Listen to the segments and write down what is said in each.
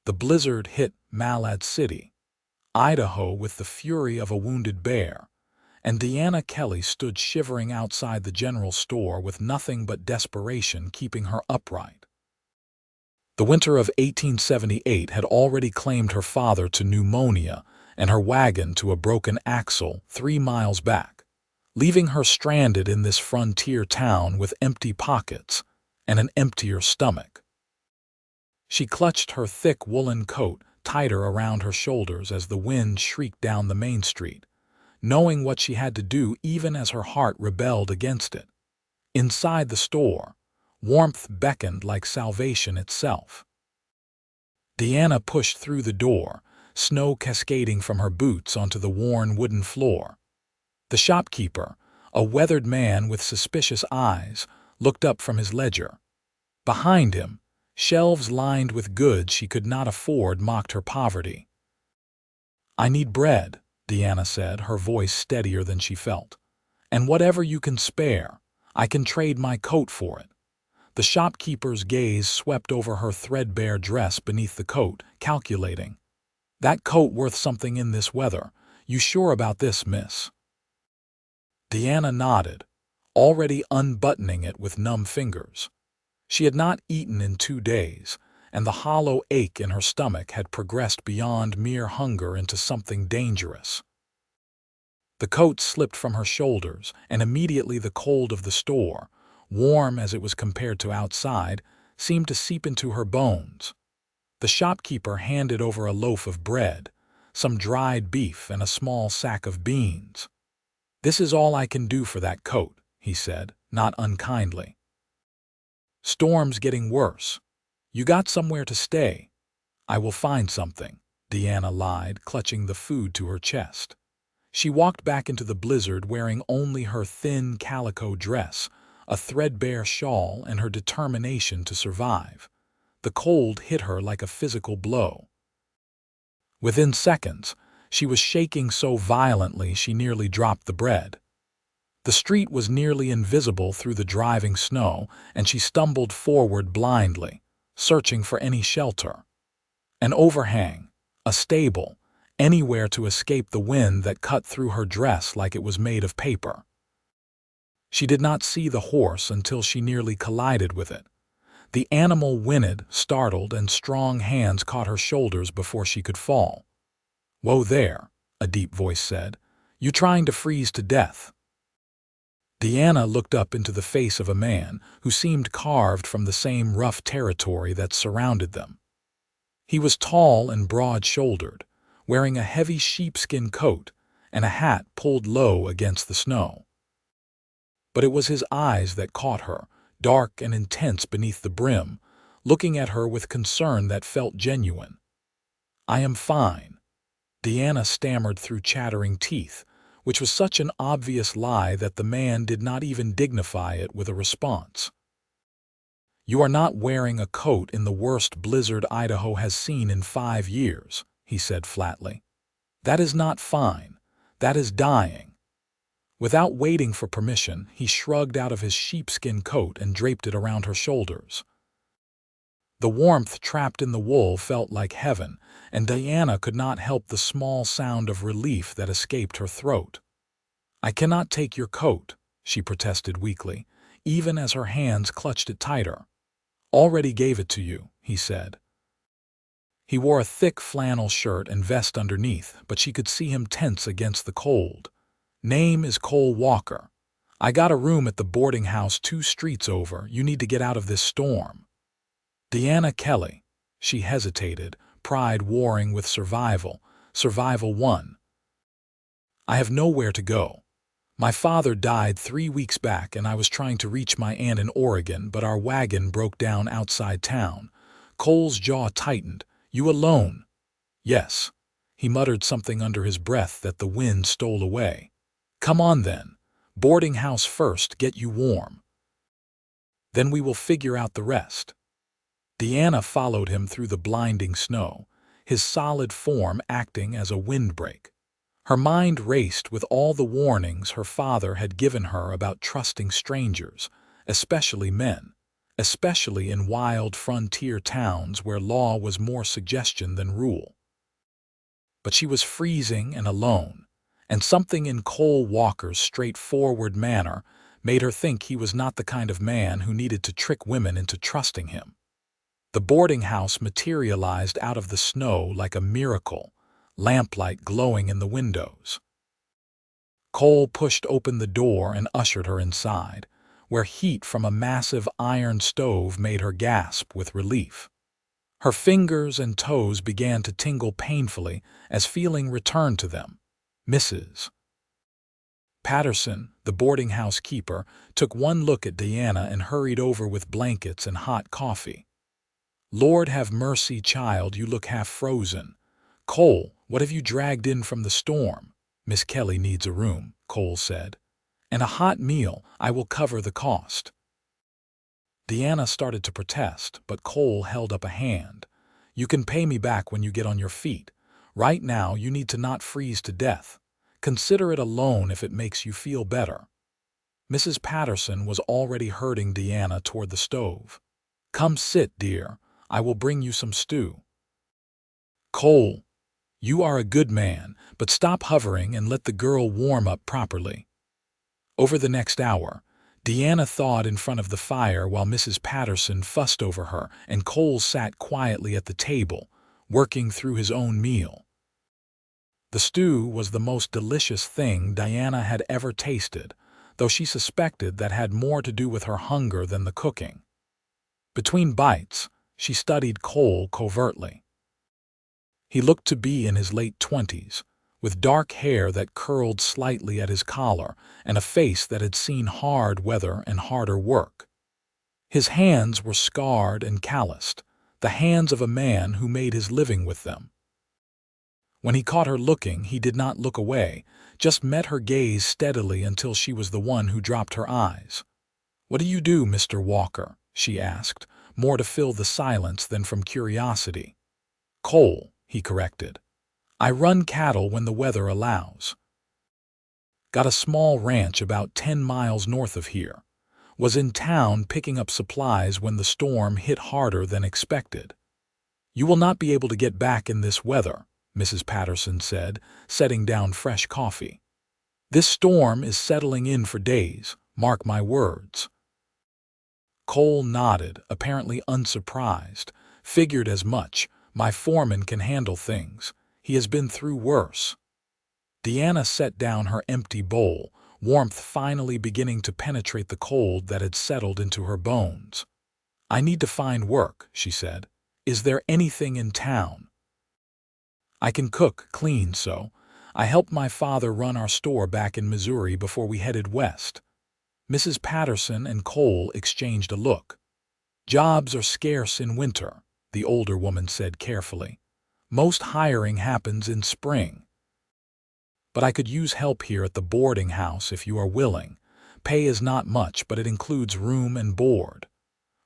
The blizzard hit Malad City, Idaho with the fury of a wounded bear, and Kelley stood shivering outside the general store with nothing but desperation keeping her upright. The winter of 1878 had already claimed her father to pneumonia and her wagon to a broken axle 3 miles back, leaving her stranded in this frontier town with empty pockets and an emptier stomach. She clutched her thick woolen coat tighter around her shoulders as the wind shrieked down the main street, knowing what she had to do even as her heart rebelled against it. Inside the store, warmth beckoned like salvation itself. Deanna pushed through the door, snow cascading from her boots onto the worn wooden floor. The shopkeeper, a weathered man with suspicious eyes, looked up from his ledger. Behind him, shelves lined with goods she could not afford mocked her poverty. "I need bread," Deanna said, her voice steadier than she felt. "And whatever you can spare, I can trade my coat for it." The shopkeeper's gaze swept over her threadbare dress beneath the coat, calculating. "That coat worth something in this weather. You sure about this, miss?" Deanna nodded, already unbuttoning it with numb fingers. She had not eaten in 2 days, and the hollow ache in her stomach had progressed beyond mere hunger into something dangerous. The coat slipped from her shoulders, and immediately the cold of the store, warm as it was compared to outside, seemed to seep into her bones. The shopkeeper handed over a loaf of bread, some dried beef, and a small sack of beans. "This is all I can do for that coat," he said, not unkindly. "Storm's getting worse. You got somewhere to stay?" "I will find something," Deanna lied, clutching the food to her chest. She walked back into the blizzard wearing only her thin calico dress, a threadbare shawl, and her determination to survive. The cold hit her like a physical blow. Within seconds, she was shaking so violently she nearly dropped the bread. The street was nearly invisible through the driving snow, and she stumbled forward blindly, searching for any shelter. An overhang, a stable, anywhere to escape the wind that cut through her dress like it was made of paper. She did not see the horse until she nearly collided with it. The animal whinnied, startled, and strong hands caught her shoulders before she could fall. "Whoa there," a deep voice said. "You trying to freeze to death?" Deanna looked up into the face of a man who seemed carved from the same rough territory that surrounded them. He was tall and broad-shouldered, wearing a heavy sheepskin coat and a hat pulled low against the snow. But it was his eyes that caught her, dark and intense beneath the brim, looking at her with concern that felt genuine. "I am fine," Deanna stammered through chattering teeth, which was such an obvious lie that the man did not even dignify it with a response. "You are not wearing a coat in the worst blizzard Idaho has seen in 5 years," he said flatly. "That is not fine. That is dying." Without waiting for permission, he shrugged out of his sheepskin coat and draped it around her shoulders. The warmth trapped in the wool felt like heaven, and Deanna could not help the small sound of relief that escaped her throat. "I cannot take your coat," she protested weakly, even as her hands clutched it tighter. "Already gave it to you," he said. He wore a thick flannel shirt and vest underneath, but she could see him tense against the cold. "Name is Cole Walker. I got a room at the boarding house 2 streets over. You need to get out of this storm." "Deanna Kelley," she hesitated, pride warring with survival. "Survival 1. I have nowhere to go. My father died 3 weeks back, and I was trying to reach my aunt in Oregon, but our wagon broke down outside town." Cole's jaw tightened. "You alone?" "Yes." He muttered something under his breath that the wind stole away. "Come on then. Boarding house first, get you warm. Then we will figure out the rest." Deanna followed him through the blinding snow, his solid form acting as a windbreak. Her mind raced with all the warnings her father had given her about trusting strangers, especially men, especially in wild frontier towns where law was more suggestion than rule. But she was freezing and alone, and something in Cole Walker's straightforward manner made her think he was not the kind of man who needed to trick women into trusting him. The boarding house materialized out of the snow like a miracle, lamplight glowing in the windows. Cole pushed open the door and ushered her inside, where heat from a massive iron stove made her gasp with relief. Her fingers and toes began to tingle painfully as feeling returned to them. Mrs. Patterson, the boarding house keeper, took one look at Diana and hurried over with blankets and hot coffee. "Lord have mercy, child, you look half frozen. Cole, what have you dragged in from the storm?" "Miss Kelley needs a room," Cole said. "And a hot meal. I will cover the cost." Diana started to protest, but Cole held up a hand. "You can pay me back when you get on your feet. Right now, you need to not freeze to death. Consider it a loan if it makes you feel better." Mrs. Patterson was already herding Diana toward the stove. "Come sit, dear. I will bring you some stew." "Cole, you are a good man, but stop hovering and let the girl warm up properly." Over the next hour, Diana thawed in front of the fire while Mrs. Patterson fussed over her, and Cole sat quietly at the table, working through his own meal. The stew was the most delicious thing Diana had ever tasted, though she suspected that had more to do with her hunger than the cooking. Between bites, she studied Cole covertly. He looked to be in his late 20s, with dark hair that curled slightly at his collar and a face that had seen hard weather and harder work. His hands were scarred and calloused, the hands of a man who made his living with them. When he caught her looking, he did not look away, just met her gaze steadily until she was the one who dropped her eyes. "What do you do, Mr. Walker?" she asked, more to fill the silence than from curiosity. "Cole," he corrected. "I run cattle when the weather allows." "Got a small ranch about 10 miles north of here. Was in town picking up supplies when the storm hit harder than expected." "You will not be able to get back in this weather," Mrs. Patterson said, setting down fresh coffee. "This storm is settling in for days, mark my words." Cole nodded, apparently unsurprised. "Figured as much. My foreman can handle things. He has been through worse." Diana set down her empty bowl, warmth finally beginning to penetrate the cold that had settled into her bones. "I need to find work," she said. "Is there anything in town?" "I can cook, clean, so. I helped my father run our store back in Missouri before we headed west." Mrs. Patterson and Cole exchanged a look. "Jobs are scarce in winter," the older woman said carefully. "Most hiring happens in spring. But I could use help here at the boarding house if you are willing. Pay is not much, but it includes room and board."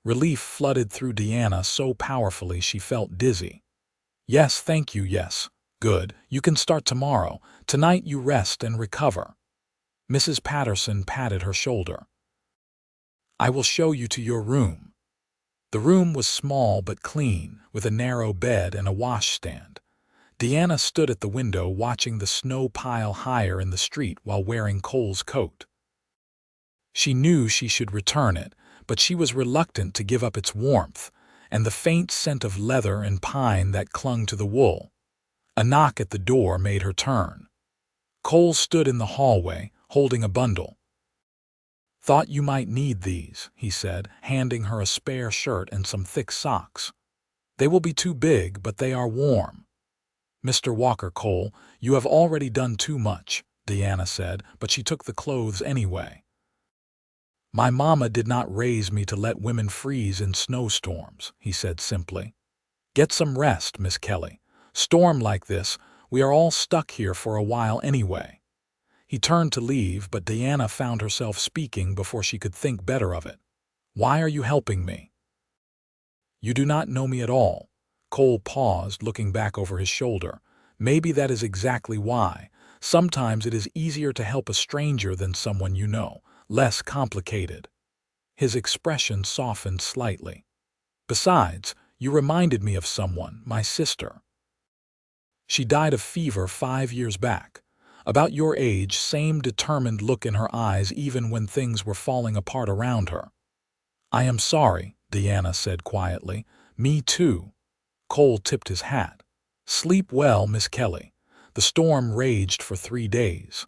Relief flooded through Diana so powerfully she felt dizzy. "Yes, thank you, yes. Good. You can start tomorrow. Tonight you rest and recover." Mrs. Patterson patted her shoulder. "I will show you to your room." The room was small but clean, with a narrow bed and a washstand. Diana stood at the window watching the snow pile higher in the street while wearing Cole's coat. She knew she should return it, but she was reluctant to give up its warmth and the faint scent of leather and pine that clung to the wool. A knock at the door made her turn. Cole stood in the hallway, holding a bundle. "Thought you might need these," he said, handing her a spare shirt and some thick socks. "They will be too big, but they are warm." "Mr. Walker, Cole, you have already done too much," Diana said, but she took the clothes anyway. "My mama did not raise me to let women freeze in snowstorms," he said simply. "Get some rest, Miss Kelley. Storm like this, we are all stuck here for a while anyway." He turned to leave, but Diana found herself speaking before she could think better of it. "Why are you helping me?" "You do not know me at all." Cole paused, looking back over his shoulder. "Maybe that is exactly why. Sometimes it is easier to help a stranger than someone you know. Less complicated." His expression softened slightly. "Besides, you reminded me of someone, my sister. She died of fever 5 years back. About your age, same determined look in her eyes even when things were falling apart around her." "I am sorry," Deanna said quietly. "Me too." Cole tipped his hat. "Sleep well, Miss Kelley. The storm raged for 3 days."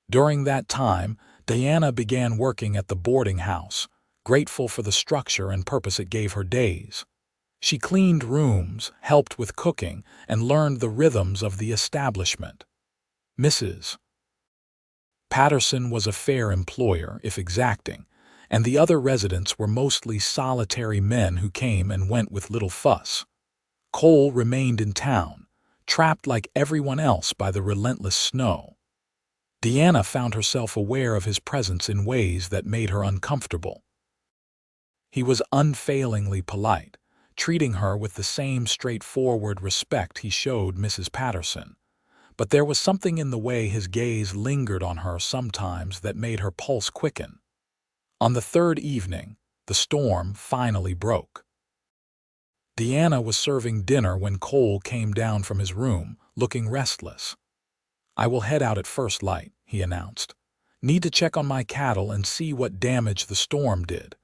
During that time, Diana began working at the boarding house, grateful for the structure and purpose it gave her days. She cleaned rooms, helped with cooking, and learned the rhythms of the establishment. Mrs. Patterson was a fair employer, if exacting, and the other residents were mostly solitary men who came and went with little fuss. Cole remained in town, trapped like everyone else by the relentless snow. Deanna found herself aware of his presence in ways that made her uncomfortable. He was unfailingly polite, treating her with the same straightforward respect he showed Mrs. Patterson. But there was something in the way his gaze lingered on her sometimes that made her pulse quicken. On the third evening, the storm finally broke. Deanna was serving dinner when Cole came down from his room, looking restless. "I will head out at first light," he announced. "Need to check on my cattle and see what damage the storm did."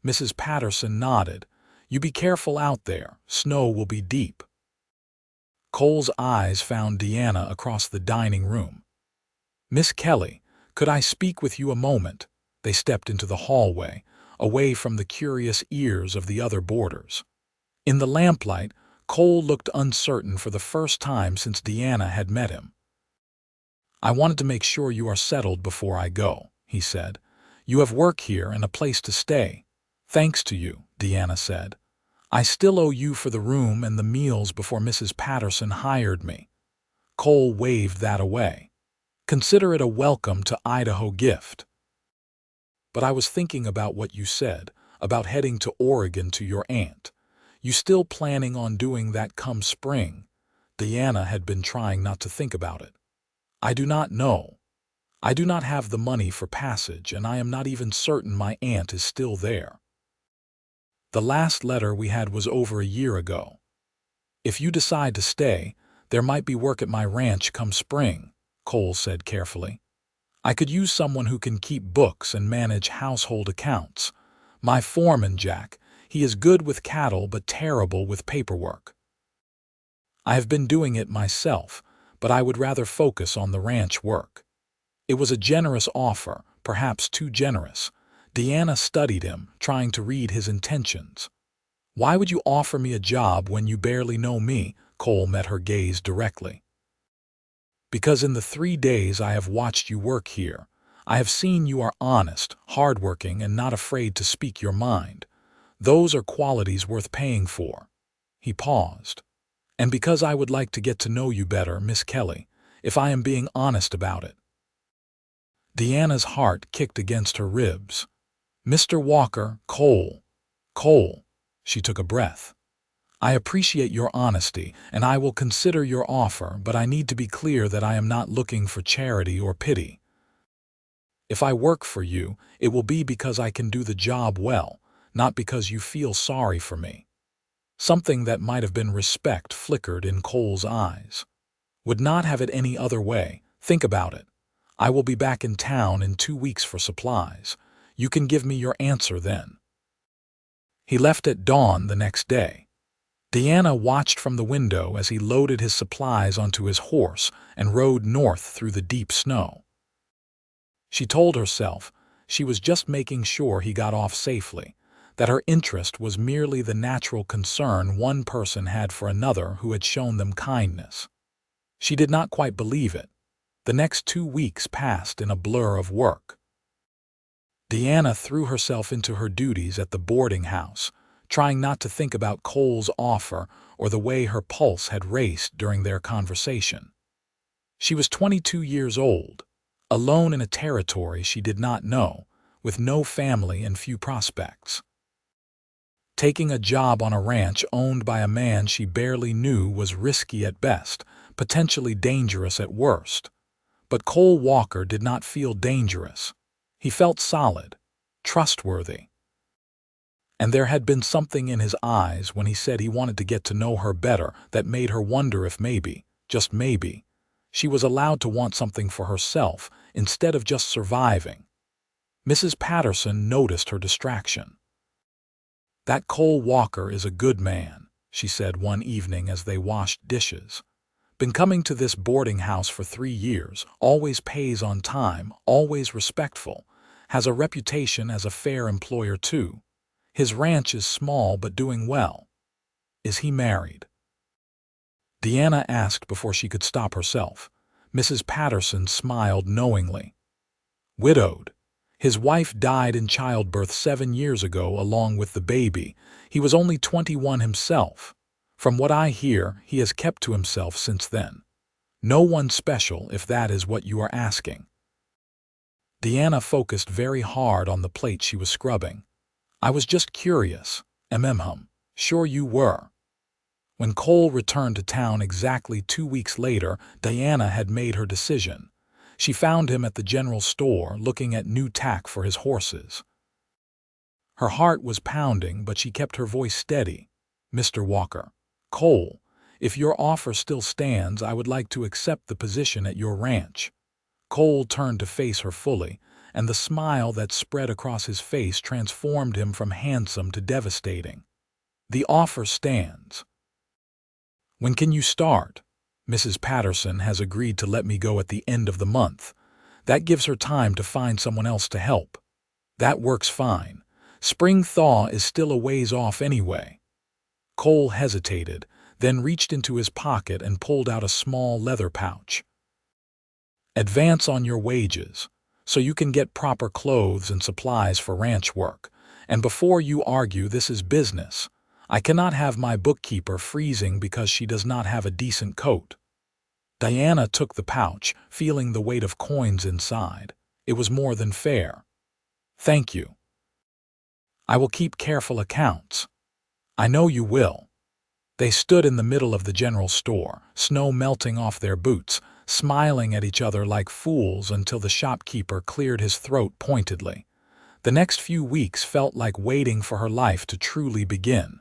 Mrs. Patterson nodded. "You be careful out there. Snow will be deep." Cole's eyes found Deanna across the dining room. "Miss Kelley, could I speak with you a moment?" They stepped into the hallway, away from the curious ears of the other boarders. In the lamplight, Cole looked uncertain for the first time since Deanna had met him. "I wanted to make sure you are settled before I go," he said. "You have work here and a place to stay." "Thanks to you," Deanna said. "I still owe you for the room and the meals before Mrs. Patterson hired me." Cole waved that away. "Consider it a welcome to Idaho gift." "But I was thinking about what you said, about heading to Oregon to your aunt. You still planning on doing that come spring?" Deanna had been trying not to think about it. "I do not know. I do not have the money for passage, and I am not even certain my aunt is still there. The last letter we had was over a year ago. If you decide to stay, there might be work at my ranch come spring," Cole said carefully. "I could use someone who can keep books and manage household accounts. My foreman, Jack, he is good with cattle but terrible with paperwork. I have been doing it myself, but I would rather focus on the ranch work." It was a generous offer, perhaps too generous. Deanna studied him, trying to read his intentions. "Why would you offer me a job when you barely know me?" Cole met her gaze directly. "Because in the 3 days I have watched you work here, I have seen you are honest, hardworking, and not afraid to speak your mind. Those are qualities worth paying for." He paused. "And because I would like to get to know you better, Miss Kelley, if I am being honest about it." Deanna's heart kicked against her ribs. "Mr. Walker, Cole," she took a breath. "I appreciate your honesty, and I will consider your offer, but I need to be clear that I am not looking for charity or pity. If I work for you, it will be because I can do the job well, not because you feel sorry for me." Something that might have been respect flickered in Cole's eyes. "Would not have it any other way. Think about it. I will be back in town in 2 weeks for supplies. You can give me your answer then." He left at dawn the next day. Deanna watched from the window as he loaded his supplies onto his horse and rode north through the deep snow. She told herself she was just making sure he got off safely, that her interest was merely the natural concern one person had for another who had shown them kindness. She did not quite believe it. The next 2 weeks passed in a blur of work. Deanna threw herself into her duties at the boarding house, trying not to think about Cole's offer or the way her pulse had raced during their conversation. She was 22 years old, alone in a territory she did not know, with no family and few prospects. Taking a job on a ranch owned by a man she barely knew was risky at best, potentially dangerous at worst. But Cole Walker did not feel dangerous. He felt solid. trustworthy. And there had been something in his eyes when he said he wanted to get to know her better that made her wonder if maybe, just maybe, she was allowed to want something for herself instead of just surviving. Mrs. Patterson noticed her distraction. "That Cole Walker is a good man," she said one evening as they washed dishes. "Been coming to this boarding house for 3 years, always pays on time, always respectful, has a reputation as a fair employer too. His ranch is small but doing well. Is he married?" Deanna asked before she could stop herself. Mrs. Patterson smiled knowingly. "Widowed. His wife died in childbirth 7 years ago along with the baby. He was only 21 himself. From what I hear, he has kept to himself since then. No one special, if that is what you are asking." Deanna focused very hard on the plate she was scrubbing. "I was just curious. Sure you were." When Cole returned to town exactly 2 weeks later, Diana had made her decision. She found him at the general store looking at new tack for his horses. Her heart was pounding, but she kept her voice steady. "Mr. Walker, Cole, if your offer still stands, I would like to accept the position at your ranch." Cole turned to face her fully, and the smile that spread across his face transformed him from handsome to devastating. "The offer stands." "When can you start?" "Mrs. Patterson has agreed to let me go at the end of the month. That gives her time to find someone else to help." "That works fine. Spring thaw is still a ways off anyway." Cole hesitated, then reached into his pocket and pulled out a small leather pouch. "Advance on your wages, so you can get proper clothes and supplies for ranch work. And before you argue, this is business. I cannot have my bookkeeper freezing because she does not have a decent coat." Diana took the pouch, feeling the weight of coins inside. It was more than fair. "Thank you. I will keep careful accounts." "I know you will." They stood in the middle of the general store, snow melting off their boots, smiling at each other like fools until the shopkeeper cleared his throat pointedly. The next few weeks felt like waiting for her life to truly begin.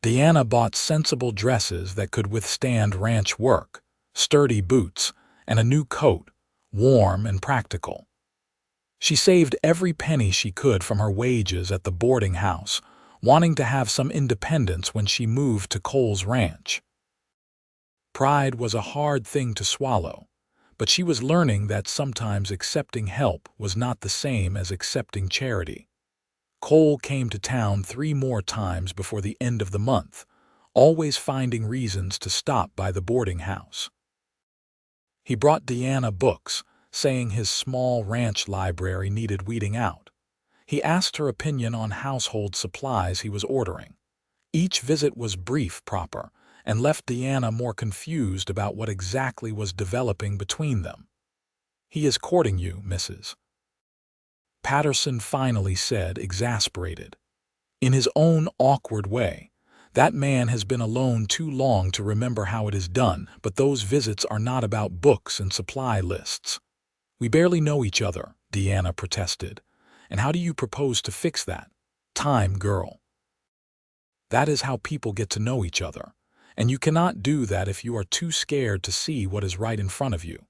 Deanna bought sensible dresses that could withstand ranch work, sturdy boots, and a new coat, warm and practical. She saved every penny she could from her wages at the boarding house, wanting to have some independence when she moved to Cole's ranch. Pride was a hard thing to swallow, but she was learning that sometimes accepting help was not the same as accepting charity. Cole came to town 3 more times before the end of the month, always finding reasons to stop by the boarding house. He brought Deanna books, saying his small ranch library needed weeding out. He asked her opinion on household supplies he was ordering. Each visit was brief, proper, and left Deanna more confused about what exactly was developing between them. "He is courting you, Mrs. Patterson finally said, exasperated. In his own awkward way. "That man has been alone too long to remember how it is done, but those visits are not about books and supply lists." "We barely know each other," Deanna protested. "And how do you propose to fix that?" "Time, girl. That is how people get to know each other. And you cannot do that if you are too scared to see what is right in front of you."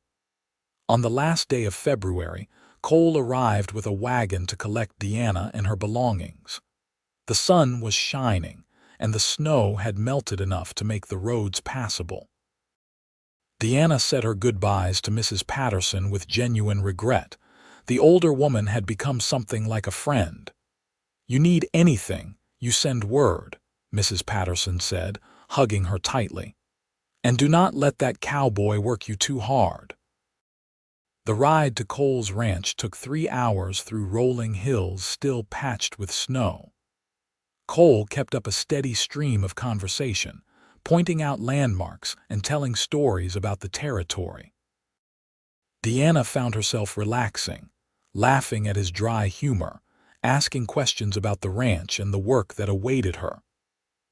On the last day of February, Cole arrived with a wagon to collect Deanna and her belongings. The sun was shining, and the snow had melted enough to make the roads passable. Deanna said her goodbyes to Mrs. Patterson with genuine regret. The older woman had become something like a friend. "You need anything, you send word," Mrs. Patterson said, hugging her tightly. "And do not let that cowboy work you too hard." The ride to Cole's ranch took 3 hours through rolling hills still patched with snow. Cole kept up a steady stream of conversation, pointing out landmarks and telling stories about the territory. Deanna found herself relaxing, laughing at his dry humor, asking questions about the ranch and the work that awaited her.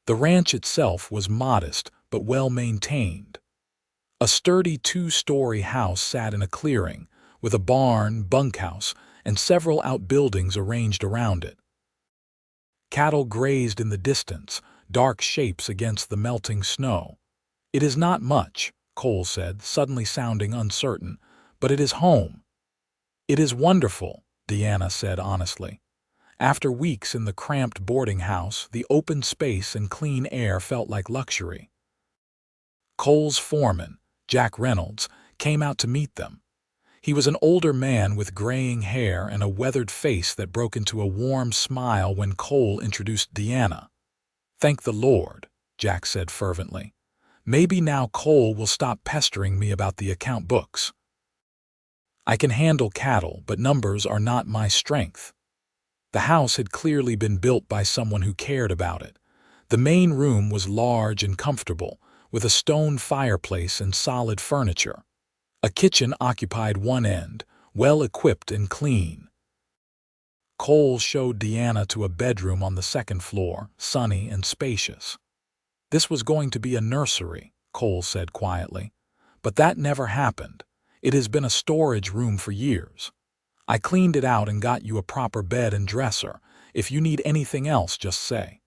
The ranch itself was modest but well-maintained. A sturdy 2-story house sat in a clearing, with a barn, bunkhouse, and several outbuildings arranged around it. Cattle grazed in the distance, dark shapes against the melting snow. "It is not much," Cole said, suddenly sounding uncertain, "but it is home." "It is wonderful," Deanna said honestly. After weeks in the cramped boarding house, the open space and clean air felt like luxury. Cole's foreman, Jack Reynolds, came out to meet them. He was an older man with graying hair and a weathered face that broke into a warm smile when Cole introduced Deanna. "Thank the Lord," Jack said fervently. "Maybe now Cole will stop pestering me about the account books. I can handle cattle, but numbers are not my strength." The house had clearly been built by someone who cared about it. The main room was large and comfortable, with a stone fireplace and solid furniture. A kitchen occupied one end, well equipped and clean. Cole showed Deanna to a bedroom on the second floor, sunny and spacious. "This was going to be a nursery," Cole said quietly. "But that never happened. It has been a storage room for years. I cleaned it out and got you a proper bed and dresser. If you need anything else, just say."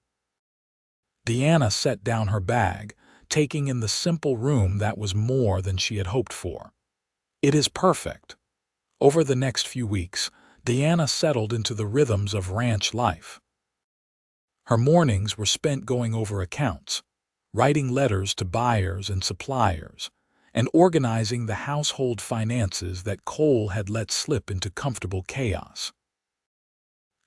Deanna set down her bag, taking in the simple room that was more than she had hoped for. "It is perfect." Over the next few weeks, Deanna settled into the rhythms of ranch life. Her mornings were spent going over accounts, writing letters to buyers and suppliers, and organizing the household finances that Cole had let slip into comfortable chaos.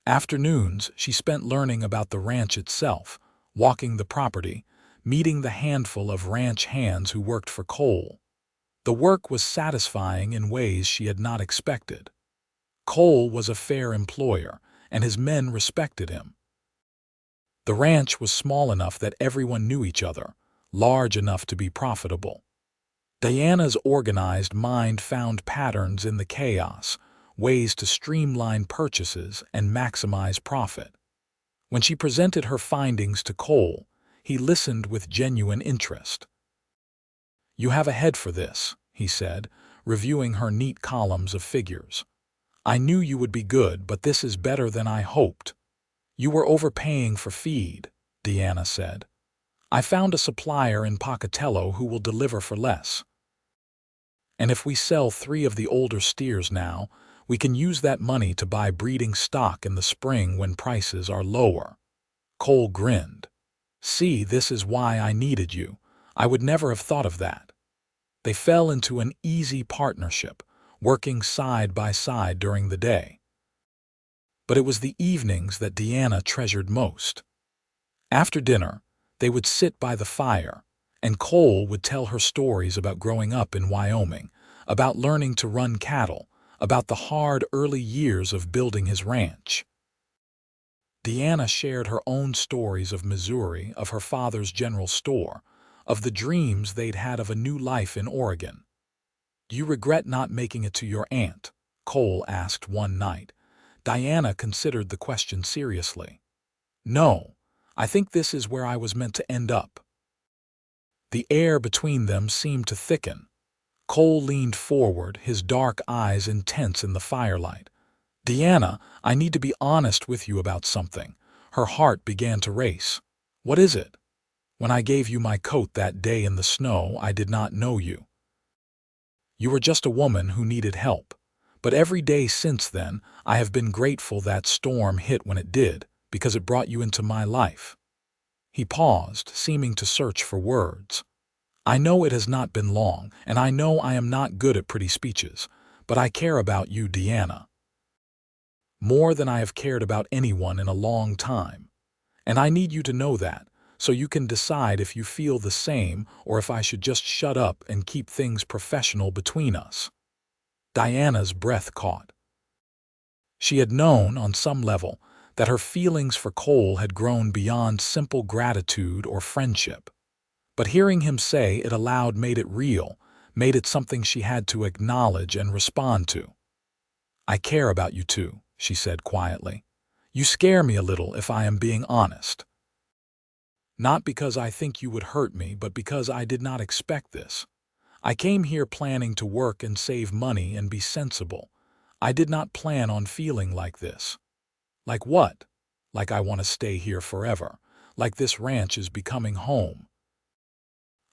Afternoons she spent learning about the ranch itself, walking the property, meeting the handful of ranch hands who worked for Cole. The work was satisfying in ways she had not expected. Cole was a fair employer, and his men respected him. The ranch was small enough that everyone knew each other, large enough to be profitable. Diana's organized mind found patterns in the chaos, ways to streamline purchases and maximize profit. When she presented her findings to Cole, he listened with genuine interest. "You have a head for this," he said, reviewing her neat columns of figures. "I knew you would be good, but this is better than I hoped." "You were overpaying for feed," Deanna said. "I found a supplier in Pocatello who will deliver for less. And if we sell 3 of the older steers now, we can use that money to buy breeding stock in the spring when prices are lower." Cole grinned. "See, this is why I needed you. I would never have thought of that." They fell into an easy partnership, working side by side during the day. But it was the evenings that Deanna treasured most. After dinner, they would sit by the fire, and Cole would tell her stories about growing up in Wyoming, about learning to run cattle, about the hard early years of building his ranch. Deanna shared her own stories of Missouri, of her father's general store, of the dreams they'd had of a new life in Oregon. "Do you regret not making it to your aunt?" Cole asked one night. Deanna considered the question seriously. "No, I think this is where I was meant to end up." The air between them seemed to thicken. Cole leaned forward, his dark eyes intense in the firelight. "Deanna, I need to be honest with you about something." Her heart began to race. "What is it?" "When I gave you my coat that day in the snow, I did not know you. You were just a woman who needed help. But every day since then, I have been grateful that storm hit when it did, because it brought you into my life." He paused, seeming to search for words. "I know it has not been long, and I know I am not good at pretty speeches, but I care about you, Deanna. More than I have cared about anyone in a long time. And I need you to know that, so you can decide if you feel the same or if I should just shut up and keep things professional between us." Diana's breath caught. She had known, on some level, that her feelings for Cole had grown beyond simple gratitude or friendship. But hearing him say it aloud made it real, made it something she had to acknowledge and respond to. "I care about you too," she said quietly. "You scare me a little if I am being honest. Not because I think you would hurt me, but because I did not expect this. I came here planning to work and save money and be sensible. I did not plan on feeling like this. Like what? Like I want to stay here forever. Like this ranch is becoming home.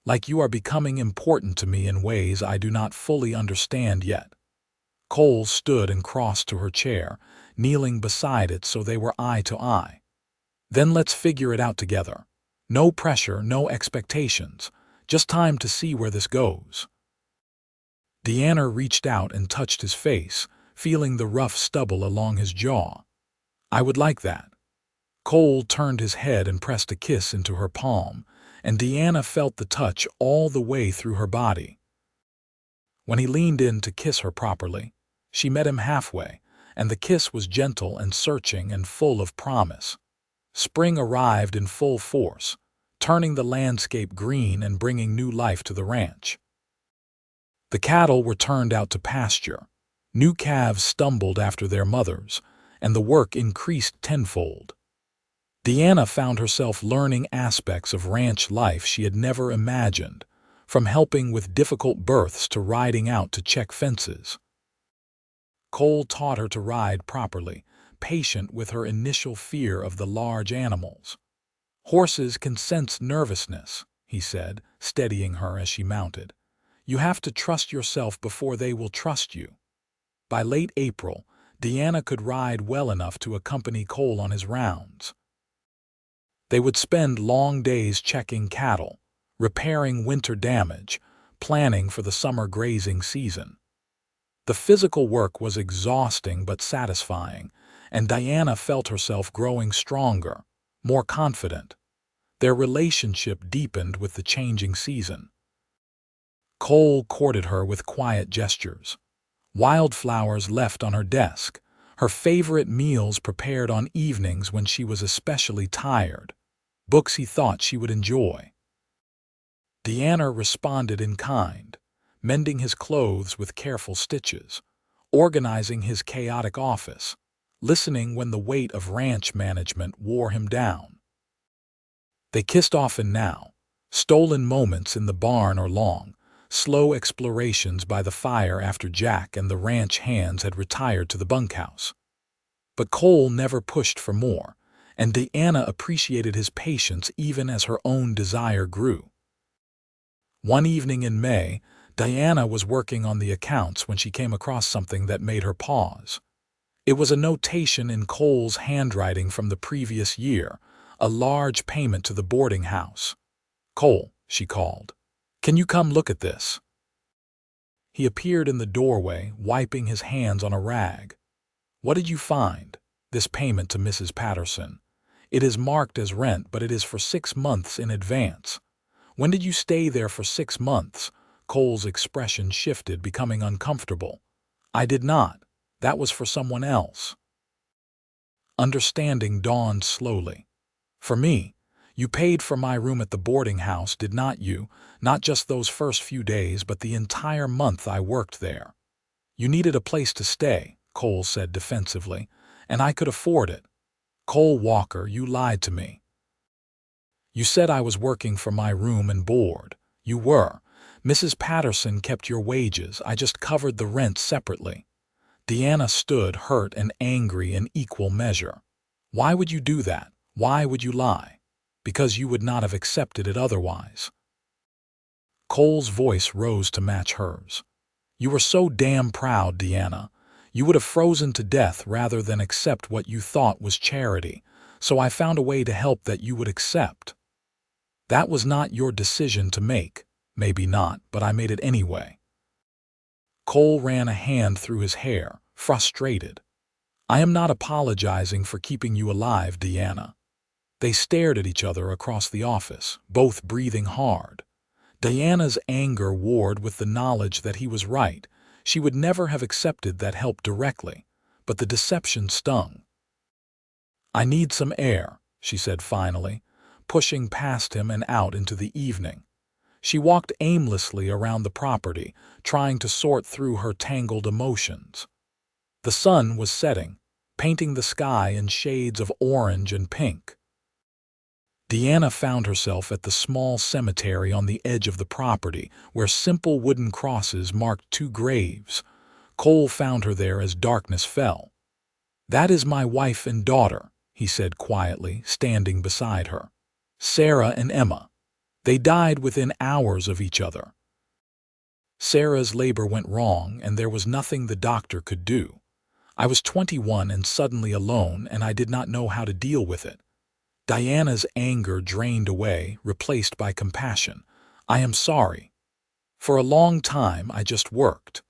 Like you are becoming important to me in ways I do not fully understand yet. Cole stood and crossed to her chair, kneeling beside it so they were eye to eye. Then let's figure it out together. No pressure, no expectations. Just time to see where this goes. Deanna reached out and touched his face, feeling the rough stubble along his jaw. I would like that. Cole turned his head and pressed a kiss into her palm, and Deanna felt the touch all the way through her body. When he leaned in to kiss her properly, she met him halfway, and the kiss was gentle and searching and full of promise. Spring arrived in full force, turning the landscape green and bringing new life to the ranch. The cattle were turned out to pasture, new calves stumbled after their mothers, and the work increased tenfold. Deanna found herself learning aspects of ranch life she had never imagined, from helping with difficult births to riding out to check fences. Cole taught her to ride properly, patient with her initial fear of the large animals. Horses can sense nervousness, he said, steadying her as she mounted. You have to trust yourself before they will trust you. By late April, Deanna could ride well enough to accompany Cole on his rounds. They would spend long days checking cattle, repairing winter damage, planning for the summer grazing season. The physical work was exhausting but satisfying, and Diana felt herself growing stronger, more confident. Their relationship deepened with the changing season. Cole courted her with quiet gestures. Wildflowers left on her desk, her favorite meals prepared on evenings when she was especially tired, books he thought she would enjoy. Deanna responded in kind, mending his clothes with careful stitches, organizing his chaotic office, listening when the weight of ranch management wore him down. They kissed often now, stolen moments in the barn or long, slow explorations by the fire after Jack and the ranch hands had retired to the bunkhouse. But Cole never pushed for more, and Deanna appreciated his patience even as her own desire grew. One evening in May, Diana was working on the accounts when she came across something that made her pause. It was a notation in Cole's handwriting from the previous year, a large payment to the boarding house. "Cole," she called, "can you come look at this?" He appeared in the doorway, wiping his hands on a rag. "What did you find?" "This payment to Mrs. Patterson. It is marked as rent, but it is for 6 months in advance." "When did you stay there for 6 months?" Cole's expression shifted, becoming uncomfortable. "I did not. That was for someone else." Understanding dawned slowly. "For me. You paid for my room at the boarding house, did not you? Not just those first few days, but the entire month I worked there." "You needed a place to stay," Cole said defensively, "and I could afford it." "Cole Walker, you lied to me. You said I was working for my room and board. You were. Mrs. Patterson kept your wages. I just covered the rent separately." Deanna stood, hurt and angry in equal measure. "Why would you do that? Why would you lie?" "Because you would not have accepted it otherwise." Cole's voice rose to match hers. "You were so damn proud, Deanna. You would have frozen to death rather than accept what you thought was charity, so I found a way to help that you would accept." "That was not your decision to make." "Maybe not, but I made it anyway." Cole ran a hand through his hair, frustrated. "I am not apologizing for keeping you alive, Deanna." They stared at each other across the office, both breathing hard. Diana's anger warred with the knowledge that he was right. She would never have accepted that help directly, but the deception stung. "I need some air," she said finally, pushing past him and out into the evening. She walked aimlessly around the property, trying to sort through her tangled emotions. The sun was setting, painting the sky in shades of orange and pink. Deanna found herself at the small cemetery on the edge of the property, where simple wooden crosses marked 2 graves. Cole found her there as darkness fell. "That is my wife and daughter," he said quietly, standing beside her. "Sarah and Emma. They died within hours of each other. Sarah's labor went wrong, and there was nothing the doctor could do. I was 21 and suddenly alone, and I did not know how to deal with it." Diana's anger drained away, replaced by compassion. "I am sorry. For a long time I just worked.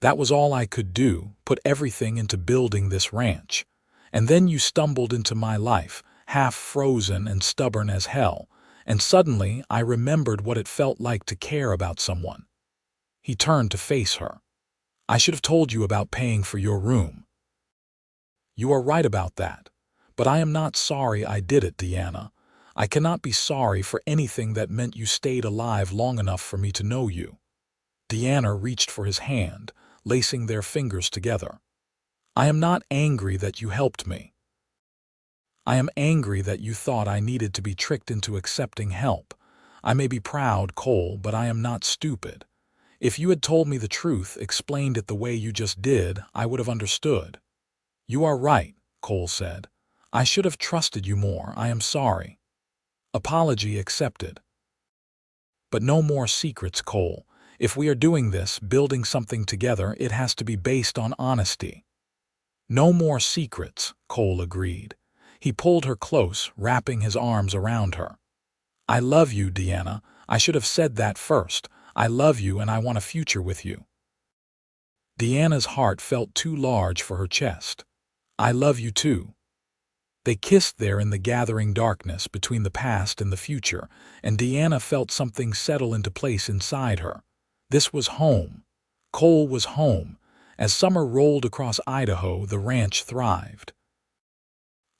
That was all I could do, put everything into building this ranch. And then you stumbled into my life, half frozen and stubborn as hell, and suddenly I remembered what it felt like to care about someone." He turned to face her. "I should have told you about paying for your room. You are right about that. But I am not sorry I did it, Diana. I cannot be sorry for anything that meant you stayed alive long enough for me to know you." Diana reached for his hand, lacing their fingers together. "I am not angry that you helped me. I am angry that you thought I needed to be tricked into accepting help. I may be proud, Cole, but I am not stupid. If you had told me the truth, explained it the way you just did, I would have understood." "You are right," Cole said. "I should have trusted you more. I am sorry." Apology accepted. "But no more secrets, Cole. If we are doing this, building something together, it has to be based on honesty." "No more secrets," Cole agreed. He pulled her close, wrapping his arms around her. "I love you, Diana. I should have said that first. I love you and I want a future with you." Diana's heart felt too large for her chest. "I love you too." They kissed there in the gathering darkness between the past and the future, and Diana felt something settle into place inside her. This was home. Cole was home. As summer rolled across Idaho, the ranch thrived.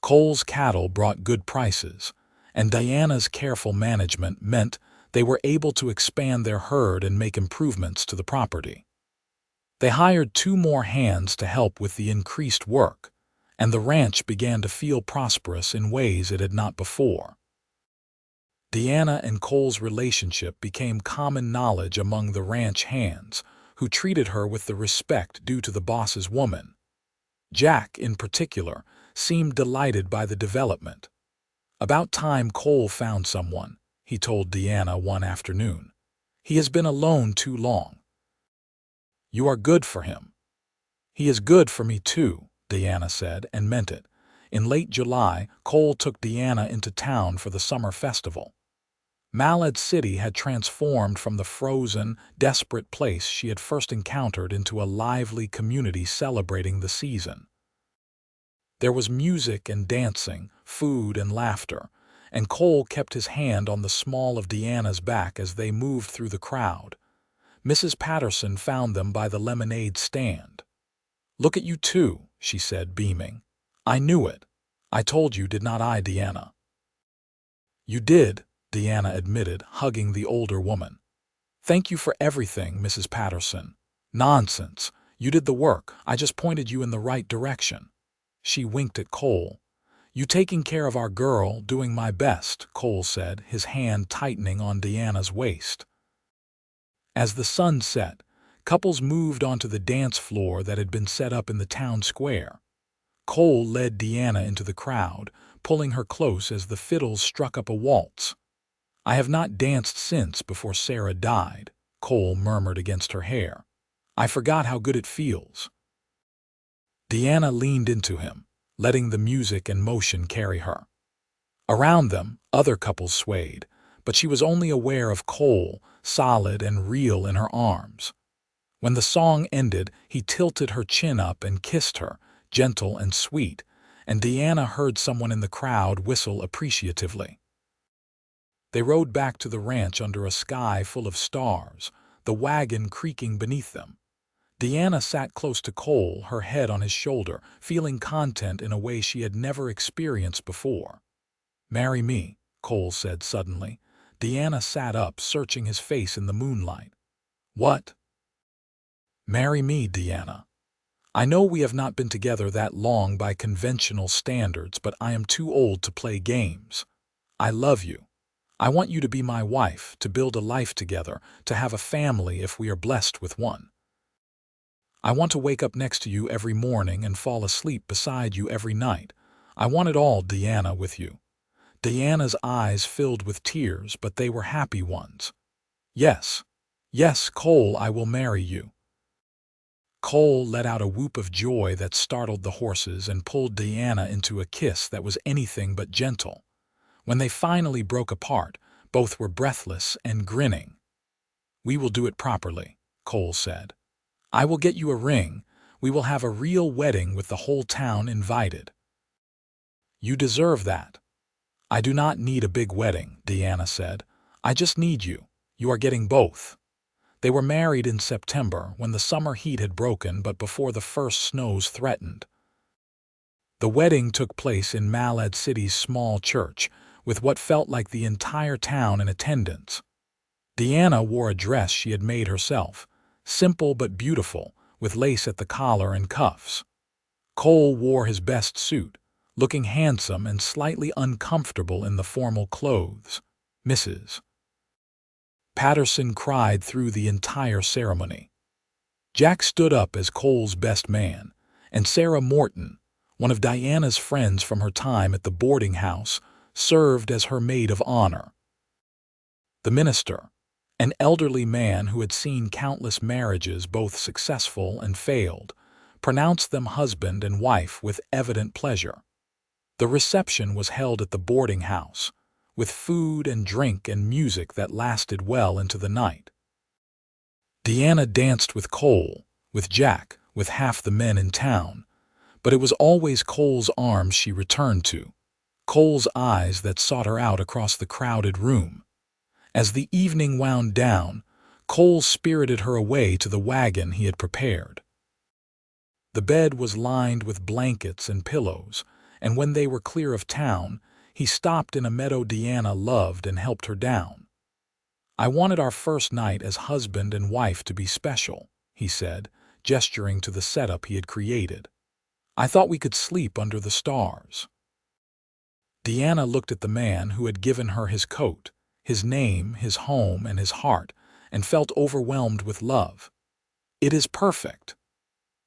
Cole's cattle brought good prices, and Diana's careful management meant they were able to expand their herd and make improvements to the property. They hired 2 more hands to help with the increased work, and the ranch began to feel prosperous in ways it had not before. Diana and Cole's relationship became common knowledge among the ranch hands, who treated her with the respect due to the boss's woman. Jack, in particular, seemed delighted by the development. "About time Cole found someone," he told Diana one afternoon. "He has been alone too long. You are good for him." "He is good for me too," Diana said, and meant it. In late July, Cole took Diana into town for the summer festival. Malad City had transformed from the frozen, desperate place she had first encountered into a lively community celebrating the season. There was music and dancing, food and laughter, and Cole kept his hand on the small of Diana's back as they moved through the crowd. Mrs. Patterson found them by the lemonade stand. "Look at you two," she said, beaming. "I knew it. I told you, did not I, Diana?" "You did," Diana admitted, hugging the older woman. "Thank you for everything, Mrs. Patterson." "Nonsense. You did the work. I just pointed you in the right direction." She winked at Cole. "You taking care of our girl, doing my best," Cole said, his hand tightening on Diana's waist. As the sun set, couples moved onto the dance floor that had been set up in the town square. Cole led Diana into the crowd, pulling her close as the fiddles struck up a waltz. "I have not danced since before Sarah died," Cole murmured against her hair. "I forgot how good it feels." Diana leaned into him, letting the music and motion carry her. Around them, other couples swayed, but she was only aware of Cole, solid and real in her arms. When the song ended, he tilted her chin up and kissed her, gentle and sweet, and Diana heard someone in the crowd whistle appreciatively. They rode back to the ranch under a sky full of stars, the wagon creaking beneath them. Diana sat close to Cole, her head on his shoulder, feeling content in a way she had never experienced before. "Marry me," Cole said suddenly. Diana sat up, searching his face in the moonlight. "What?" "Marry me, Diana. I know we have not been together that long by conventional standards, but I am too old to play games. I love you. I want you to be my wife, to build a life together, to have a family if we are blessed with one." I want to wake up next to you every morning and fall asleep beside you every night. I want it all, Deanna, with you." Deanna's eyes filled with tears, but they were happy ones. "Yes, yes, Cole, I will marry you." Cole let out a whoop of joy that startled the horses and pulled Deanna into a kiss that was anything but gentle. When they finally broke apart, both were breathless and grinning. "We will do it properly," Cole said. "I will get you a ring. We will have a real wedding with the whole town invited." "You deserve that." "I do not need a big wedding," Deanna said. "I just need you. You are getting both." They were married in September, when the summer heat had broken but before the first snows threatened. The wedding took place in Malad City's small church, with what felt like the entire town in attendance. Deanna wore a dress she had made herself, simple but beautiful, with lace at the collar and cuffs. Cole wore his best suit, looking handsome and slightly uncomfortable in the formal clothes. Mrs. Patterson cried through the entire ceremony. Jack stood up as Cole's best man, and Sarah Morton, one of Diana's friends from her time at the boarding house, served as her maid of honor. The minister, an elderly man who had seen countless marriages both successful and failed, pronounced them husband and wife with evident pleasure. The reception was held at the boarding house, with food and drink and music that lasted well into the night. Deanna danced with Cole, with Jack, with half the men in town, but it was always Cole's arms she returned to, Cole's eyes that sought her out across the crowded room. As the evening wound down, Cole spirited her away to the wagon he had prepared. The bed was lined with blankets and pillows, and when they were clear of town, he stopped in a meadow Deanna loved and helped her down. "I wanted our first night as husband and wife to be special," he said, gesturing to the setup he had created. "I thought we could sleep under the stars." Deanna looked at the man who had given her his coat, his name, his home, and his heart, and felt overwhelmed with love. "It is perfect."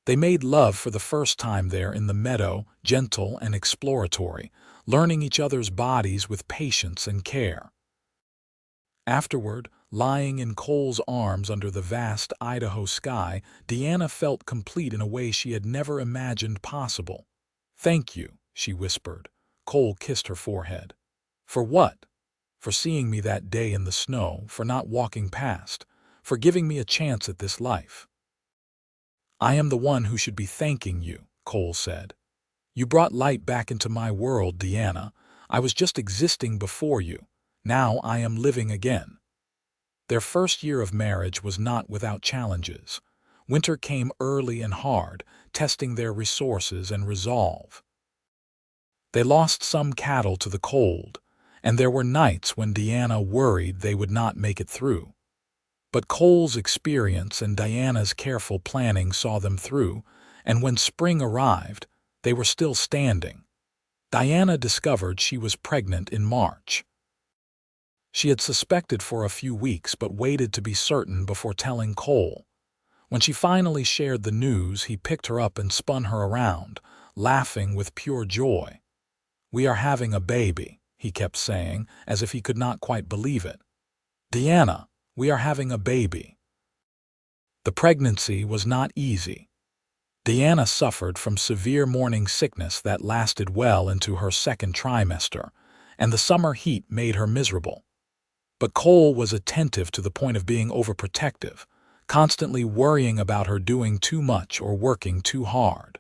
They made love for the first time there in the meadow, gentle and exploratory, learning each other's bodies with patience and care. Afterward, lying in Cole's arms under the vast Idaho sky, Deanna felt complete in a way she had never imagined possible. "Thank you," she whispered. Cole kissed her forehead. "For what?" "For seeing me that day in the snow, for not walking past, for giving me a chance at this life." "I am the one who should be thanking you," Cole said. "You brought light back into my world, Deanna. I was just existing before you. Now I am living again." Their first year of marriage was not without challenges. Winter came early and hard, testing their resources and resolve. They lost some cattle to the cold, and there were nights when Deanna worried they would not make it through. But Cole's experience and Diana's careful planning saw them through, and when spring arrived, they were still standing. Diana discovered she was pregnant in March. She had suspected for a few weeks but waited to be certain before telling Cole. When she finally shared the news, he picked her up and spun her around, laughing with pure joy. "We are having a baby," he kept saying, as if he could not quite believe it. "Deanna, we are having a baby." The pregnancy was not easy. Deanna suffered from severe morning sickness that lasted well into her second trimester, and the summer heat made her miserable. But Cole was attentive to the point of being overprotective, constantly worrying about her doing too much or working too hard.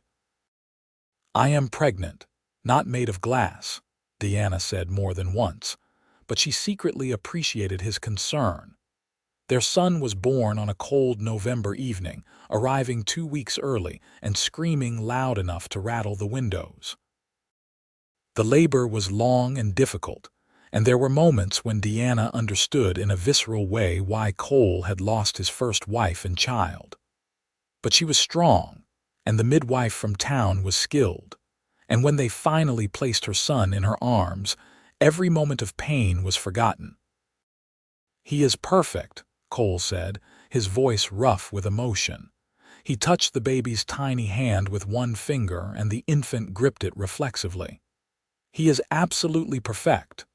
"I am pregnant, not made of glass," Deanna said more than once, but she secretly appreciated his concern. Their son was born on a cold November evening, arriving 2 weeks early and screaming loud enough to rattle the windows. The labor was long and difficult, and there were moments when Deanna understood in a visceral way why Cole had lost his first wife and child. But she was strong, and the midwife from town was skilled, and when they finally placed her son in her arms, every moment of pain was forgotten. "He is perfect," Cole said, his voice rough with emotion. He touched the baby's tiny hand with one finger, and the infant gripped it reflexively. "He is absolutely perfect."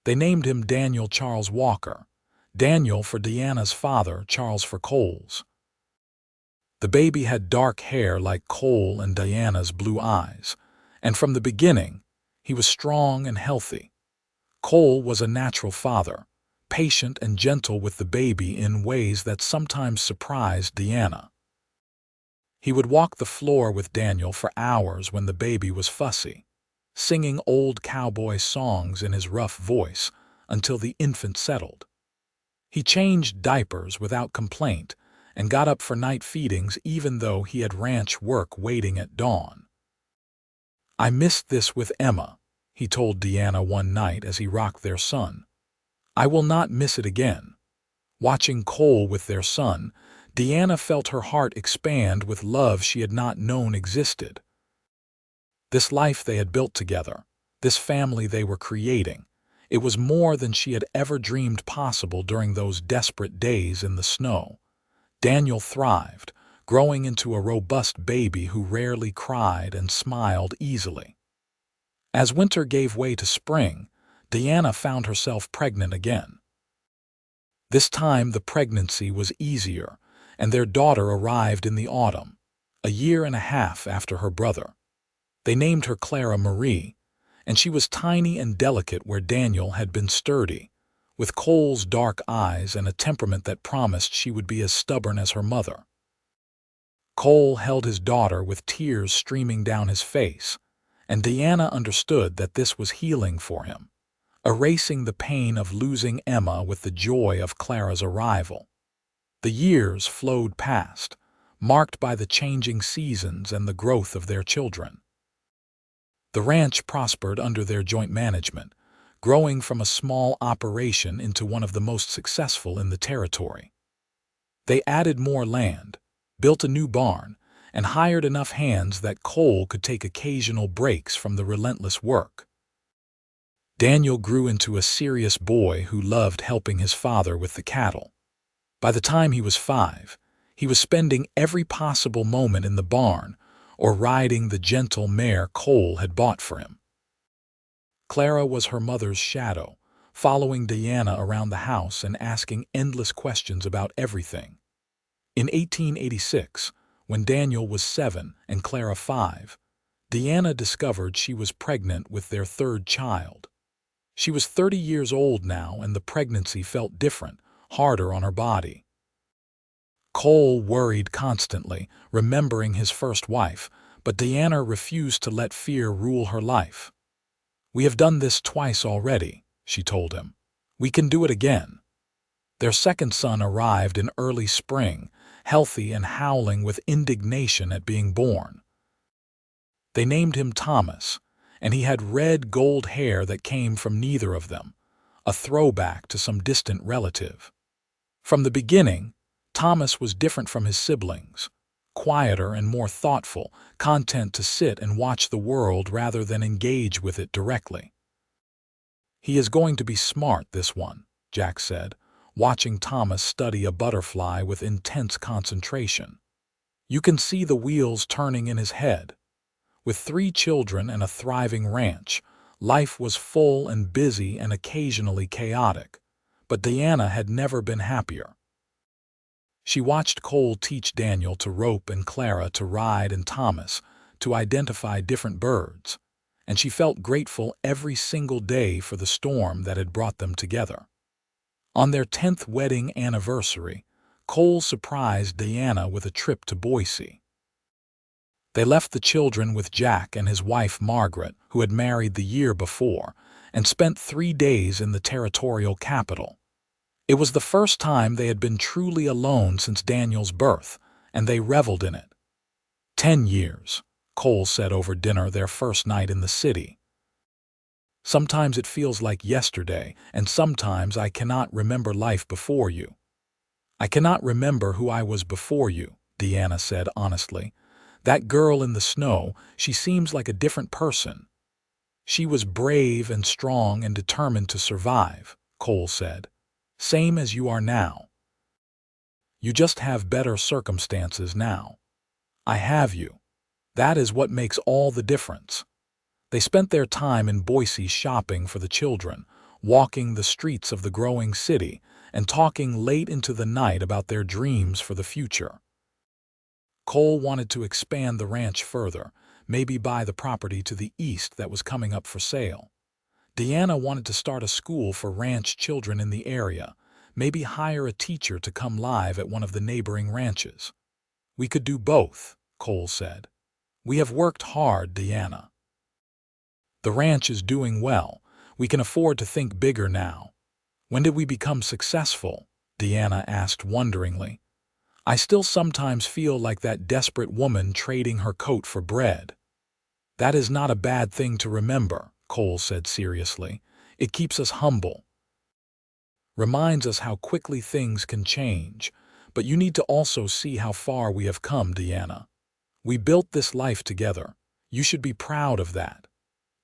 They named him Daniel Charles Walker. Daniel for Deanna's father, Charles for Cole's. The baby had dark hair like Cole and Diana's blue eyes, and from the beginning, he was strong and healthy. Cole was a natural father, patient and gentle with the baby in ways that sometimes surprised Deanna. He would walk the floor with Daniel for hours when the baby was fussy, singing old cowboy songs in his rough voice until the infant settled. He changed diapers without complaint and got up for night feedings even though he had ranch work waiting at dawn. "I missed this with Emma," he told Deanna one night as he rocked their son. "I will not miss it again." Watching Cole with their son, Deanna felt her heart expand with love she had not known existed. This life they had built together, this family they were creating, it was more than she had ever dreamed possible during those desperate days in the snow. Daniel thrived, growing into a robust baby who rarely cried and smiled easily. As winter gave way to spring, Deanna found herself pregnant again. This time the pregnancy was easier, and their daughter arrived in the autumn, a year and a half after her brother. They named her Clara Marie, and she was tiny and delicate where Daniel had been sturdy, with Cole's dark eyes and a temperament that promised she would be as stubborn as her mother. Cole held his daughter with tears streaming down his face, and Deanna understood that this was healing for him, erasing the pain of losing Emma with the joy of Clara's arrival. The years flowed past, marked by the changing seasons and the growth of their children. The ranch prospered under their joint management, growing from a small operation into one of the most successful in the territory. They added more land, built a new barn, and hired enough hands that Cole could take occasional breaks from the relentless work. Daniel grew into a serious boy who loved helping his father with the cattle. By the time he was 5, he was spending every possible moment in the barn or riding the gentle mare Cole had bought for him. Clara was her mother's shadow, following Deanna around the house and asking endless questions about everything. In 1886, when Daniel was 7 and Clara 5, Deanna discovered she was pregnant with their third child. She was 30 years old now, and the pregnancy felt different, harder on her body. Cole worried constantly, remembering his first wife, but Deanna refused to let fear rule her life. "We have done this twice already," she told him. "We can do it again." Their second son arrived in early spring, healthy and howling with indignation at being born. They named him Thomas, and he had red gold hair that came from neither of them, a throwback to some distant relative. From the beginning, Thomas was different from his siblings, quieter and more thoughtful, content to sit and watch the world rather than engage with it directly. "He is going to be smart, this one," Jack said, watching Thomas study a butterfly with intense concentration. "You can see the wheels turning in his head." With 3 children and a thriving ranch, life was full and busy and occasionally chaotic, but Deanna had never been happier. She watched Cole teach Daniel to rope and Clara to ride and Thomas to identify different birds, and she felt grateful every single day for the storm that had brought them together. On their 10th wedding anniversary, Cole surprised Deanna with a trip to Boise. They left the children with Jack and his wife Margaret, who had married the year before, and spent 3 days in the territorial capital. It was the first time they had been truly alone since Daniel's birth, and they reveled in it. 10 years, Cole said over dinner their first night in the city. "Sometimes it feels like yesterday, and sometimes I cannot remember life before you." "I cannot remember who I was before you," Deanna said honestly. "That girl in the snow, she seems like a different person." "She was brave and strong and determined to survive," Cole said. "Same as you are now. You just have better circumstances now." I have you. That is what makes all the difference. They spent their time in Boise shopping for the children, walking the streets of the growing city, and talking late into the night about their dreams for the future. Cole wanted to expand the ranch further, maybe buy the property to the east that was coming up for sale. Deanna wanted to start a school for ranch children in the area, maybe hire a teacher to come live at one of the neighboring ranches. We could do both, Cole said. We have worked hard, Deanna. The ranch is doing well. We can afford to think bigger now. When did we become successful? Deanna asked wonderingly. I still sometimes feel like that desperate woman trading her coat for bread. That is not a bad thing to remember, Cole said seriously. It keeps us humble. Reminds us how quickly things can change. But you need to also see how far we have come, Deanna. We built this life together. You should be proud of that.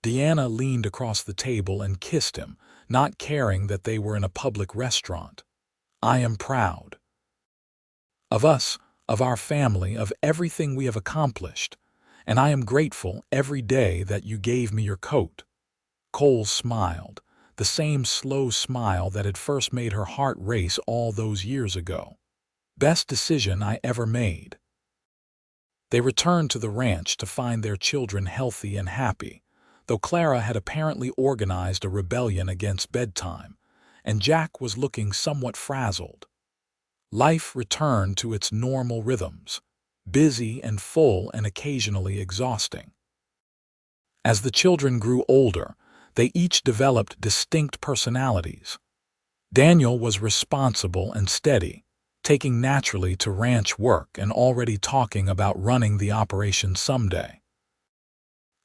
Deanna leaned across the table and kissed him, not caring that they were in a public restaurant. I am proud. Of us, of our family, of everything we have accomplished. And I am grateful every day that you gave me your coat. Cole smiled, the same slow smile that had first made her heart race all those years ago. Best decision I ever made. They returned to the ranch to find their children healthy and happy, though Clara had apparently organized a rebellion against bedtime, and Jack was looking somewhat frazzled. Life returned to its normal rhythms, busy and full and occasionally exhausting. As the children grew older, they each developed distinct personalities. Daniel was responsible and steady, taking naturally to ranch work and already talking about running the operation someday.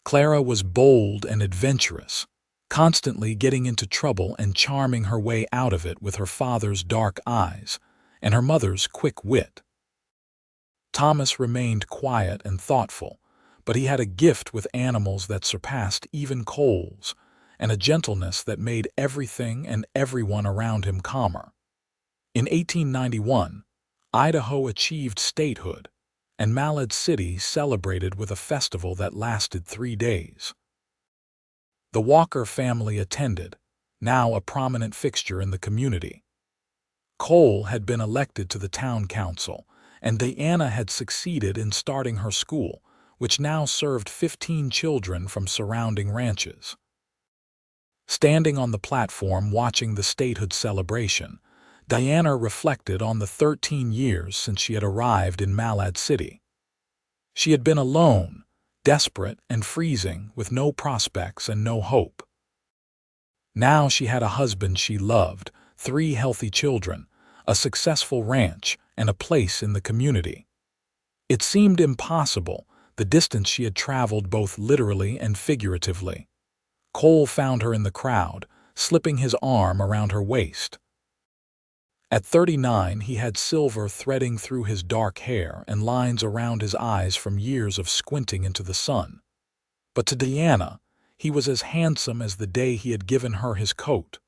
Clara was bold and adventurous, constantly getting into trouble and charming her way out of it with her father's dark eyes and her mother's quick wit. Thomas remained quiet and thoughtful, but he had a gift with animals that surpassed even Cole's, and a gentleness that made everything and everyone around him calmer. In 1891, Idaho achieved statehood, and Malad City celebrated with a festival that lasted 3 days. The Walker family attended, now a prominent fixture in the community. Cole had been elected to the town council, and Deanna had succeeded in starting her school, which now served 15 children from surrounding ranches. Standing on the platform watching the statehood celebration, Diana reflected on the 13 years since she had arrived in Malad City. She had been alone, desperate and freezing, with no prospects and no hope. Now she had a husband she loved, 3 healthy children, a successful ranch, and a place in the community. It seemed impossible, the distance she had traveled both literally and figuratively. Cole found her in the crowd, slipping his arm around her waist. At 39, he had silver threading through his dark hair and lines around his eyes from years of squinting into the sun. But to Deanna, he was as handsome as the day he had given her his coat.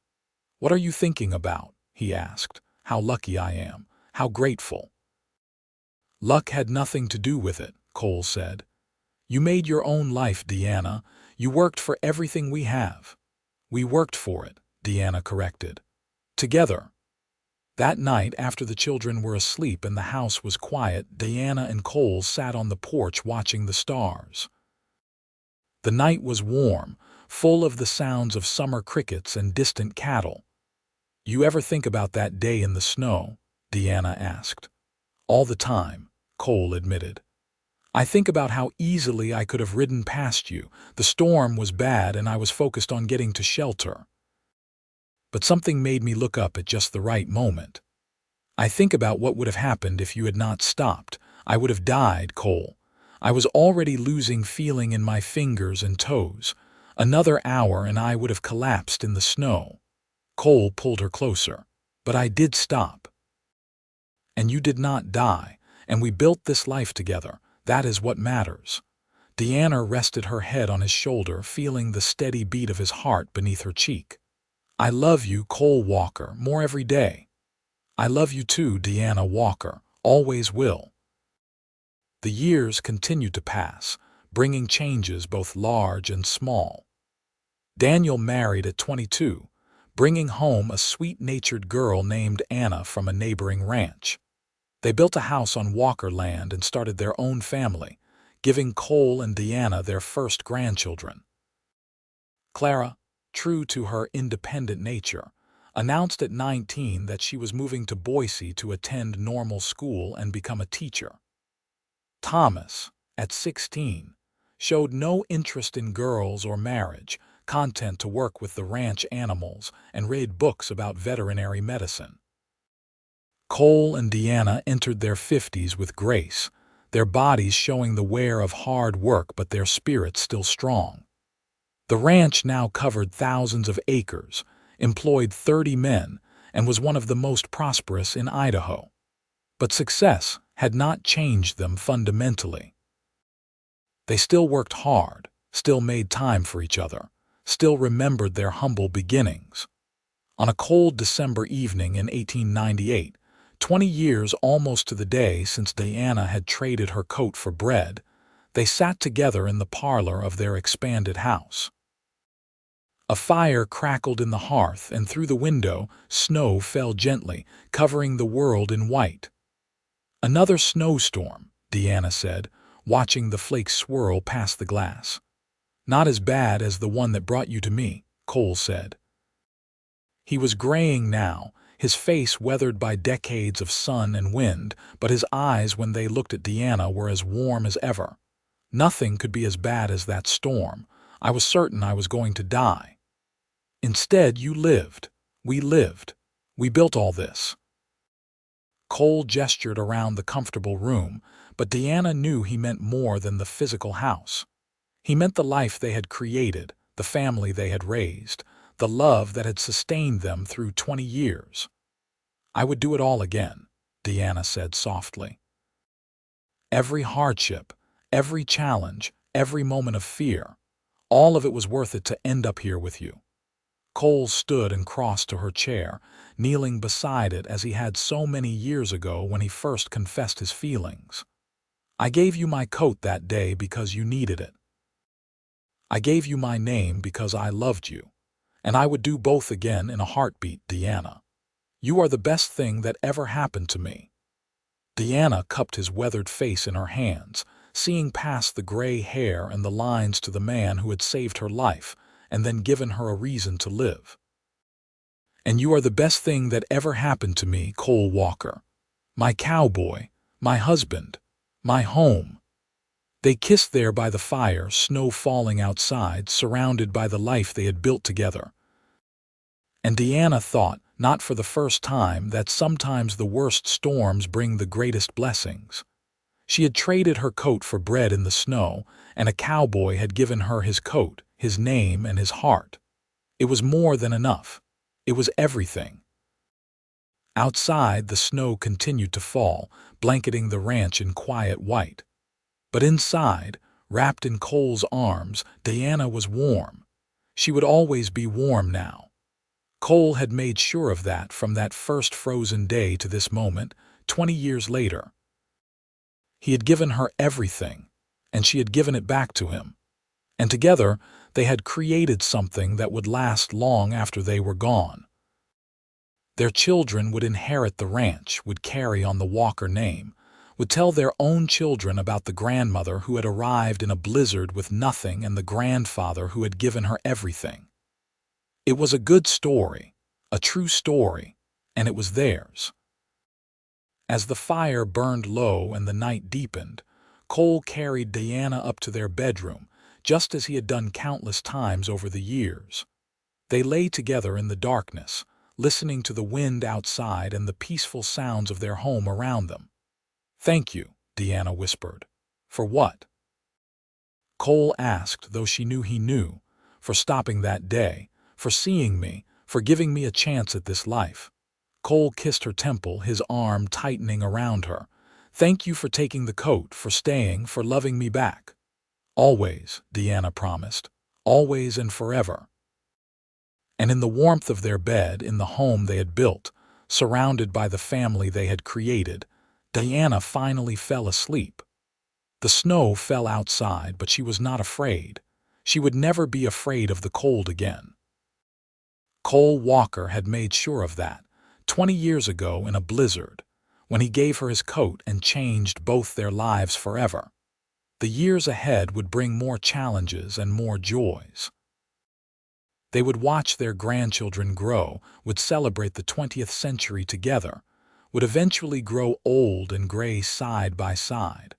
"What are you thinking about?" he asked. "How lucky I am. How grateful." "Luck had nothing to do with it," Cole said. "You made your own life, Deanna. You worked for everything we have." "We worked for it," Deanna corrected. "Together." That night, after the children were asleep and the house was quiet, Deanna and Cole sat on the porch watching the stars. The night was warm, full of the sounds of summer crickets and distant cattle. "You ever think about that day in the snow?" Deanna asked. "All the time," Cole admitted. "I think about how easily I could have ridden past you. The storm was bad and I was focused on getting to shelter. But something made me look up at just the right moment. I think about what would have happened if you had not stopped. I would have died, Cole. I was already losing feeling in my fingers and toes. Another hour and I would have collapsed in the snow." Cole pulled her closer. "But I did stop. And you did not die, and we built this life together. That is what matters." Deanna rested her head on his shoulder, feeling the steady beat of his heart beneath her cheek. "I love you, Cole Walker, more every day." "I love you too, Deanna Walker, always will." The years continued to pass, bringing changes both large and small. Daniel married at 22, bringing home a sweet-natured girl named Anna from a neighboring ranch. They built a house on Walker land and started their own family, giving Cole and Deanna their first grandchildren. Clara, true to her independent nature, announced at 19 that she was moving to Boise to attend normal school and become a teacher. Thomas, at 16, showed no interest in girls or marriage, content to work with the ranch animals and read books about veterinary medicine. Cole and Deanna entered their 50s with grace, their bodies showing the wear of hard work but their spirits still strong. The ranch now covered thousands of acres, employed 30 men, and was one of the most prosperous in Idaho. But success had not changed them fundamentally. They still worked hard, still made time for each other, still remembered their humble beginnings. On a cold December evening in 1898, 20 years almost to the day since Deanna had traded her coat for bread, they sat together in the parlor of their expanded house. A fire crackled in the hearth, and through the window, snow fell gently, covering the world in white. "Another snowstorm," Deanna said, watching the flakes swirl past the glass. "Not as bad as the one that brought you to me," Cole said. He was graying now, his face weathered by decades of sun and wind, but his eyes when they looked at Deanna were as warm as ever. "Nothing could be as bad as that storm. I was certain I was going to die. Instead, you lived. We lived. We built all this." Cole gestured around the comfortable room, but Deanna knew he meant more than the physical house. He meant the life they had created, the family they had raised, the love that had sustained them through 20 years. "I would do it all again," Deanna said softly. "Every hardship, every challenge, every moment of fear, all of it was worth it to end up here with you." Cole stood and crossed to her chair, kneeling beside it as he had so many years ago when he first confessed his feelings. "I gave you my coat that day because you needed it. I gave you my name because I loved you. And I would do both again in a heartbeat, Deanna. You are the best thing that ever happened to me." Deanna cupped his weathered face in her hands, seeing past the gray hair and the lines to the man who had saved her life and then given her a reason to live. "And you are the best thing that ever happened to me, Cole Walker. My cowboy, my husband, my home." They kissed there by the fire, snow falling outside, surrounded by the life they had built together. And Deanna thought, not for the first time, that sometimes the worst storms bring the greatest blessings. She had traded her coat for bread in the snow, and a cowboy had given her his coat, his name, and his heart. It was more than enough. It was everything. Outside, the snow continued to fall, blanketing the ranch in quiet white. But inside, wrapped in Cole's arms, Deanna was warm. She would always be warm now. Cole had made sure of that from that first frozen day to this moment, 20 years later. He had given her everything, and she had given it back to him. And together, they had created something that would last long after they were gone. Their children would inherit the ranch, would carry on the Walker name, would tell their own children about the grandmother who had arrived in a blizzard with nothing and the grandfather who had given her everything. It was a good story, a true story, and it was theirs. As the fire burned low and the night deepened, Cole carried Deanna up to their bedroom, just as he had done countless times over the years. They lay together in the darkness, listening to the wind outside and the peaceful sounds of their home around them. "Thank you," Deanna whispered. "For what?" Cole asked, though she knew he knew. "For stopping that day, for seeing me, for giving me a chance at this life." Cole kissed her temple, his arm tightening around her. "Thank you for taking the coat, for staying, for loving me back." "Always," Deanna promised. "Always and forever." And in the warmth of their bed, in the home they had built, surrounded by the family they had created, Deanna finally fell asleep. The snow fell outside, but she was not afraid. She would never be afraid of the cold again. Cole Walker had made sure of that, 20 years ago in a blizzard, when he gave her his coat and changed both their lives forever. The years ahead would bring more challenges and more joys. They would watch their grandchildren grow, would celebrate the 20th century together, would eventually grow old and gray side by side.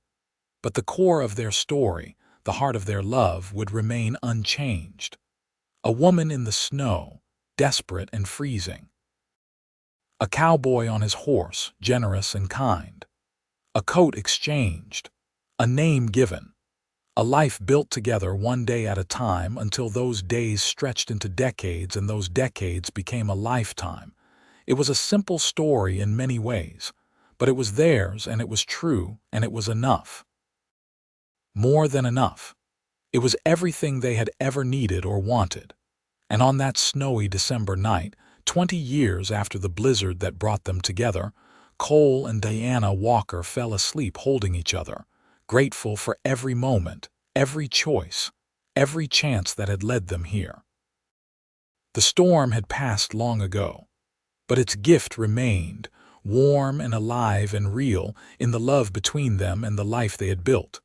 But the core of their story, the heart of their love, would remain unchanged. A woman in the snow, desperate and freezing. A cowboy on his horse, generous and kind. A coat exchanged. A name given. A life built together one day at a time until those days stretched into decades and those decades became a lifetime. It was a simple story in many ways, but it was theirs and it was true and it was enough. More than enough. It was everything they had ever needed or wanted. And on that snowy December night, 20 years after the blizzard that brought them together, Cole and Diana Walker fell asleep holding each other, grateful for every moment, every choice, every chance that had led them here. The storm had passed long ago, but its gift remained, warm and alive and real, in the love between them and the life they had built.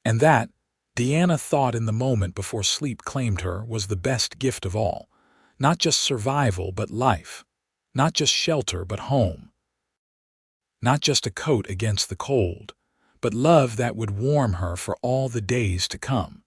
And that, Diana thought in the moment before sleep claimed her, was the best gift of all. Not just survival, but life. Not just shelter, but home. Not just a coat against the cold, but love that would warm her for all the days to come.